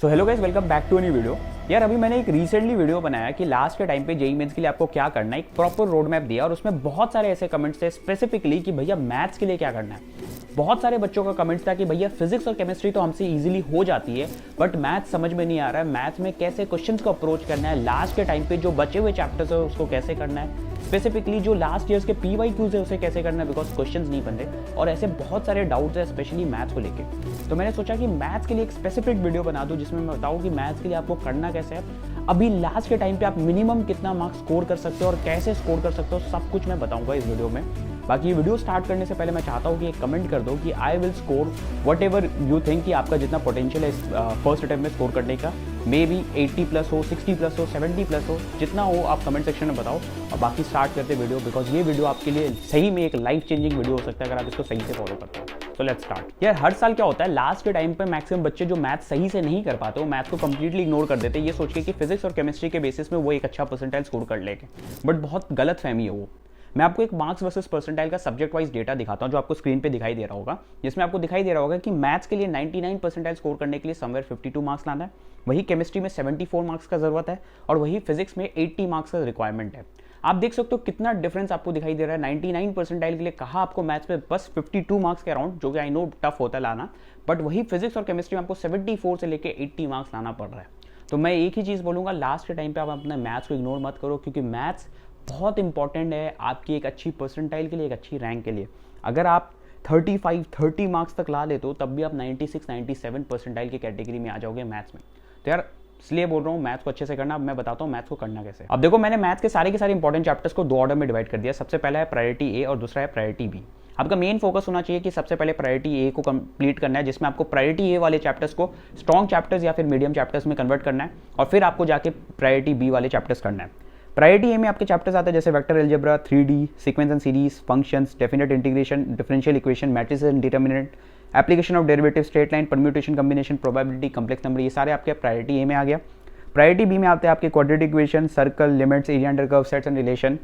So hello guys, welcome back to new video. यार अभी मैंने एक रिसेंटली वीडियो बनाया कि लास्ट के टाइम पे जेईई मेंस के लिए आपको क्या करना है, एक प्रॉपर रोड मैप दिया और उसमें बहुत सारे ऐसे कमेंट्स थे स्पेसिफिकली कि भैया मैथ्स के लिए क्या करना है। बहुत सारे बच्चों का कमेंट था कि भैया फिजिक्स और केमिस्ट्री तो हमसे इजीली हो जाती है, बट मैथ्स समझ में नहीं आ रहा है, मैथ्स में कैसे क्वेश्चंस को अप्रोच करना है, लास्ट के टाइम पे जो बचे हुए चैप्टर्स है उसको कैसे करना है, स्पेसिफिकली जो लास्ट ईयर्स के PYQs है उसे कैसे करना है, बिकॉज क्वेश्चंस नहीं बन रहे और ऐसे बहुत सारे डाउट्स है स्पेशली मैथ्स को लेके। तो मैंने सोचा कि मैथ्स के लिए एक स्पेसिफिक वीडियो बना दूं जिसमें मैं बताऊं कि मैथ्स के लिए आपको करना कैसे है, अभी लास्ट के टाइम पे आप मिनिमम कितना मार्क्स स्कोर कर सकते हो और कैसे स्कोर कर सकते हो, सब कुछ मैं बताऊंगा इस वीडियो में। बाकी ये वीडियो स्टार्ट करने से पहले मैं चाहता हूँ कि एक कमेंट कर दो कि I will score what ever you think कि आपका जितना पोटेंशियल है फर्स्ट अटेम्प्ट में स्कोर करने का, मे बी 80 प्लस हो, 60 प्लस हो, 70 प्लस हो, जितना हो आप कमेंट सेक्शन में बताओ। और बाकी स्टार्ट करते वीडियो, बिकॉज ये वीडियो आपके लिए सही में एक लाइफ चेंजिंग वीडियो हो सकता है अगर आप इसको सही से फॉलो करते हो। तो लेट्स स्टार्ट। यार हर साल क्या होता है, लास्ट के टाइम पे मैक्सिमम बच्चे जो मैथ सही से नहीं कर पाते वो मैथ को कंप्लीटली इग्नोर कर देते हैं, ये सोच के कि फिजिक्स और केमिस्ट्री के बेसिस में वो एक अच्छा परसेंटाइल स्कोर कर लेंगे, बट बहुत गलत फहमी है वो। मैं आपको एक मार्क्स वर्सेस परसेंटाइल का सब्जेक्ट वाइज डेटा दिखाता हूं जो आपको स्क्रीन पे दिखाई दे रहा होगा, जिसमें आपको दिखाई दे रहा होगा कि मैथ्स के लिए 99 परसेंटाइल स्कोर करने के लिए समवेयर 52 मार्क्स लाना है, वही केमिस्ट्री में 74 मार्क्स का जरूरत है और वही फिजिक्स में 80 मार्क्स का रिक्वायरमेंट है। आप देख सकते हो कितना डिफरेंस आपको दिखाई दे रहा है। 99 परसेंटाइल के लिए कहा आपको मैथ्स में बस 52 मार्क्स के अराउंड, जो कि आई नो टफ होता है लाना, बट वही फिजिक्स और केमिस्ट्री में आपको 74 से लेकर 80 मार्क्स लाना पड़ रहा है। तो मैं एक ही चीज़ बोलूँगा, लास्ट के टाइम पे आप अपने मैथ्स को इग्नोर मत करो, क्योंकि मैथ्स बहुत इंपॉर्टेंट है आपकी एक अच्छी परसेंटाइल के लिए, एक अच्छी रैंक के लिए। अगर आप 30 मार्क्स तक ला लेते हो तब भी आप 96-97 परसेंटाइल की कैटेगरी में आ जाओगे मैथ्स में। तो यार इसलिए बोल रहा हूँ मैथ्स को अच्छे से करना। अब मैं बताता हूँ मैथ्स को करना कैसे। अब देखो, मैंने मैथ्स के सारे इंपॉर्टेंट चैप्टर्स को दो ऑर्डर में डिवाइड कर दिया। सबसे पहला है प्रायोरिटी ए और दूसरा है प्रायोरिटी बी। आपका मेन फोकस होना चाहिए कि सबसे पहले प्रायोरिटी ए को कंप्लीट करना है, जिसमें आपको प्रायोरिटी ए वाले चैप्टर्स को स्ट्रॉन्ग चैप्टर्स या फिर मीडियम चैप्टर्स में कन्वर्ट करना है और फिर आपको जाके प्रायोरिटी बी वाले चैप्टर्स करना है। प्रायोरिटी ए में आपके चैप्टर्स आते हैं जैसे vector algebra, 3D, sequence and series, functions, definite integration, differential equation, matrices and determinant, application of derivative, straight line, permutation, combination, probability, complex number, ये सारे आपके प्रायोरिटी ए में आ गया। प्रायोरिटी बी में आते हैं आपके quadratic equation, circle, limits, area under curve, sets and relation,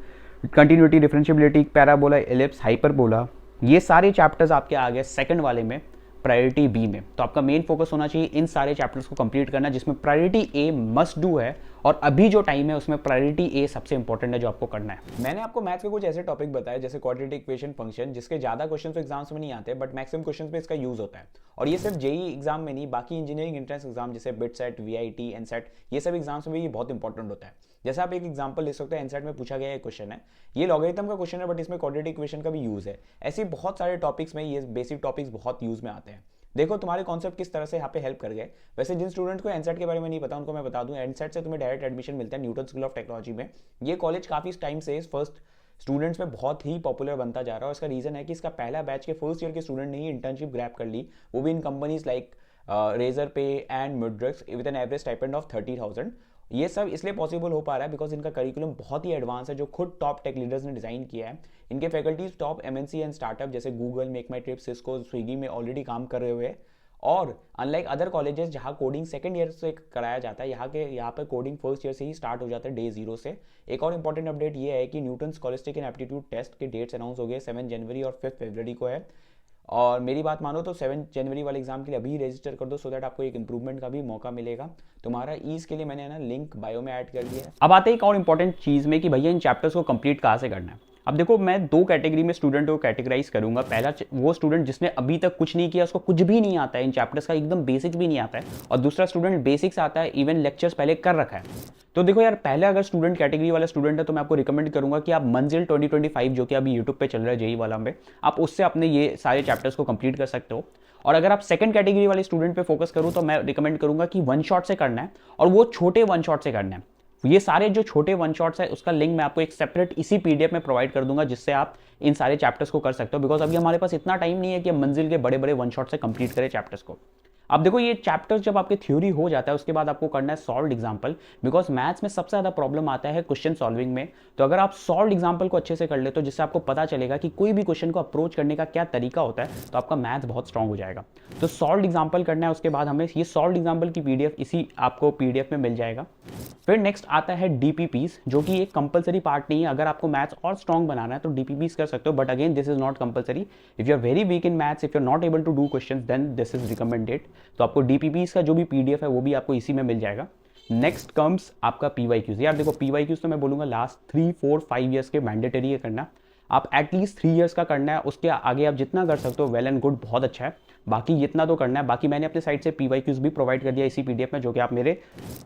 continuity, differentiability, parabola, ellipse, hyperbola, ये सारे चैप्टर्स आपके आ गए सेकंड वाले में प्रायोरिटी बी में। तो आपका मेन फोकस होना चाहिए इन सारे चैप्टर्स को कंप्लीट करना, जिसमें प्रायोरिटी ए मस्ट डू है और अभी जो टाइम है उसमें प्रायोरिटी ए सबसे इंपॉर्टेंट है जो आपको करना है। मैंने आपको मैथ्स के कुछ ऐसे टॉपिक बताए जैसे क्वाड्रेटिक इक्वेशन, फंक्शन, जिसके ज्यादा क्वेश्चन तो एग्जाम्स में नहीं आते, बट मैक्सिमम क्वेश्चन में इसका यूज होता है। और ये सिर्फ जेईई एग्जाम में नहीं, बाकी इंजीनियरिंग एंट्रेंस एग्जाम जैसे बिटसेट, VIT, एनसेट, ये सब एग्जाम्स में भी बहुत इंपॉर्टेंट होता है। जैसे आप एक एग्जांपल ले सकते हैं, एनसेट में पूछा गया एक क्वेश्चन है, ये लॉगरिथम का क्वेश्चन है बट इसमें क्वाड्रेटिक इक्वेशन का भी यूज है। ऐसे बहुत सारे टॉपिक्स में ये बेसिक टॉपिक्स बहुत यूज में आते हैं। देखो तुम्हारे कॉन्सेप्ट किस तरह से यहाँ पे हेल्प कर गए। वैसे जिन स्टूडेंट को एनसेट के बारे में नहीं पता उनको मैं बता दूं, एनसेट से तुम्हें डायरेक्ट एडमिशन मिलता है न्यूटन स्कूल ऑफ टेक्नोलॉजी में। ये कॉलेज काफी टाइम से फर्स्ट स्टूडेंट्स में बहुत ही पॉपुलर बनता जा रहा है और इसका रीजन है कि इसका पहला बैच के फर्स्ट ईयर के स्टूडेंट ने ही इंटर्नशिप ग्रैब कर ली, वो भी इन companies like Razorpay and Midrix with an average stipend of 30,000। ये सब इसलिए पॉसिबल हो पा रहा है बिकॉज इनका करिकुलम बहुत ही एडवांस है, जो खुद टॉप टेक लीडर्स ने डिजाइन किया है। इनके faculties top MNC and startup जैसे गूगल, मेक माई ट्रिप, सिस्को, स्विगी में ऑलरेडी काम कर रहे हुए। और अनलाइक अदर कॉलेजेस जहाँ कोडिंग सेकंड ईयर से कराया जाता है, यहाँ पे कोडिंग फर्स्ट ईयर से ही स्टार्ट हो जाता है, डे 0 से। एक और इंपॉर्टेंट अपडेट ये है कि Newton scholastic and aptitude test के डेट्स अनाउंस हो गए, 7 जनवरी और 5 फरवरी को है। और मेरी बात मानो तो 7 जनवरी वाले एग्जाम के लिए अभी रजिस्टर कर दो, सो दैट आपको एक इंप्रूवमेंट का भी मौका मिलेगा। तुम्हारा ईज के लिए मैंने ना लिंक बायो में ऐड कर दिया है। अब आते हैं एक और इंपॉर्टेंट चीज में कि भैया इन चैप्टर्स को कंप्लीट कहाँ से करना है। अब देखो, मैं दो कैटेगरी में स्टूडेंट को कैटेगराइज करूंगा। पहला वो स्टूडेंट जिसने अभी तक कुछ नहीं किया, उसको कुछ भी नहीं आता है, इन चैप्टर्स का एकदम बेसिक्स भी नहीं आता है, और दूसरा स्टूडेंट बेसिक्स आता है, इवन लेक्चर्स पहले कर रखा है। तो देखो यार, पहले अगर स्टूडेंट कैटेगरी वाला स्टूडेंट है तो मैं आपको रिकमेंड करूंगा कि आप मंजिल 2025 जो कि अभी यूट्यूब पे चल रहा है जेईई वाला में, आप उससे अपने ये सारे चैप्टर्स को कंप्लीट कर सकते हो। और अगर आप सेकंड कैटेगरी वाले स्टूडेंट पे फोकस करूं तो मैं रिकमेंड करूंगा कि वन शॉट से करना है, और वो छोटे वन शॉट से करना है। ये सारे जो छोटे वन शॉट्स है उसका लिंक मैं आपको एक सेपरेट इसी PDF में प्रोवाइड कर दूंगा, जिससे आप इन सारे चैप्टर्स को कर सकते हो। बिकॉज अभी हमारे पास इतना टाइम नहीं है कि हम मंजिल के बड़े बड़े वन शॉट से कंप्लीट करें चैप्टर्स को। अब देखो, ये चैप्टर्स जब आपके थ्योरी हो जाता है उसके बाद आपको करना है सॉल्व्ड एग्जांपल, बिकॉज मैथ्स में सबसे ज्यादा प्रॉब्लम आता है क्वेश्चन सॉल्विंग में। तो अगर आप सॉल्व्ड एग्जांपल को अच्छे से कर ले तो जिससे आपको पता चलेगा कि कोई भी क्वेश्चन को अप्रोच करने का क्या तरीका होता है, तो आपका मैथ्स बहुत स्ट्रांग हो जाएगा। तो सॉल्व्ड एग्जांपल करना है, उसके बाद हमें ये सॉल्व्ड एग्जांपल की PDF इसी आपको PDF में मिल जाएगा। फिर नेक्स्ट आता है डीपीपीस, जो कि एक कंपलसरी पार्ट नहीं है। अगर आपको मैथ्स और स्ट्रॉन्ग बनाना है तो डीपीपीस कर सकते हो, but again this is not compulsory. If you are very weak in maths, if you are not able to do questions, then this is recommended. तो आपको डीपीपीस का जो भी पीडीएफ है वो भी आपको इसी में मिल जाएगा। नेक्स्ट कम्स आपका पीवाईक्यूज। यार देखो पीवाईक्यूज तो मैं बोलूँगा लास्ट 3, 4, 5 ईयर्स के मैंडेटरी है करना। आप एटलीस्ट 3 ईयर्स का करना है, उसके आगे आप जितना कर सकते हो वेल एंड गुड, बहुत अच्छा है। बाकी इतना तो करना है। बाकी मैंने अपने साइड से पीवाईक्यूज भी प्रोवाइड कर दिया इसी पीडीएफ में, जो कि आप मेरे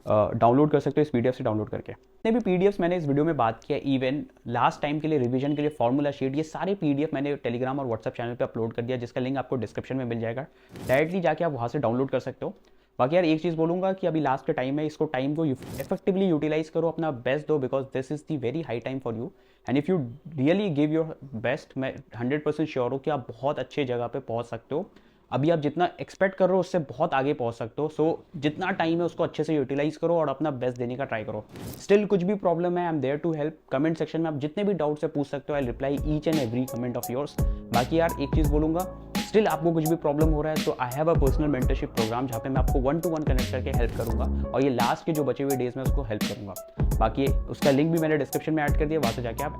डाउनलोड कर सकते हो इस पीडीएफ से डाउनलोड करके। जितने भी पीडीएफ्स मैंने इस वीडियो में बात किया, इवन लास्ट टाइम के लिए रिवीजन के लिए फॉर्मूला शीट, ये सारे पीडीएफ मैंने टेलीग्राम और व्हाट्सएप चैनल पे अपलोड कर दिया, जिसका लिंक आपको डिस्क्रिप्शन में मिल जाएगा। डायरेक्टली जाके आप वहाँ से डाउनलोड कर सकते हो। बाकी यार एक चीज़ बोलूँगा कि अभी लास्ट के टाइम में इसको टाइम को इफेक्टिवली यूटिलाइज करो, अपना बेस्ट दो, because this is the very high time for you. And if you really give your best, मैं 100% श्योर हूँ कि आप बहुत अच्छे जगह पे पहुँच सकते हो। अभी आप जितना एक्सपेक्ट कर रहे हो उससे बहुत आगे पहुँच सकते हो। सो जितना टाइम है उसको अच्छे से यूटिलाइज करो और अपना बेस्ट देने का ट्राई करो। स्टिल कुछ भी प्रॉब्लम है, I am there to help. Comment section में आप जितने भी डाउट्स है पूछ सकते हो, I reply each and every comment of yours. बाकी यार एक चीज़ बोलूँगा, स्टिल आपको कुछ भी प्रॉब्लम हो रहा है तो I have a personal mentorship program, जहाँ पे मैं आपको 1-to-1 कनेक्ट करके हेल्प करूँगा, और ये लास्ट के जो बचे हुए डेज में उसको हेल्प करूँगा। बाकी उसका लिंक भी मैंने डिस्क्रिप्शन में ऐड कर दिया, वहाँ से जाके आप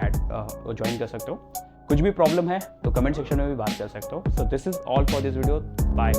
ज्वाइन कर सकते हो। कुछ भी प्रॉब्लम है तो कमेंट सेक्शन में भी बात कर सकते हो। So this is all for this video, bye.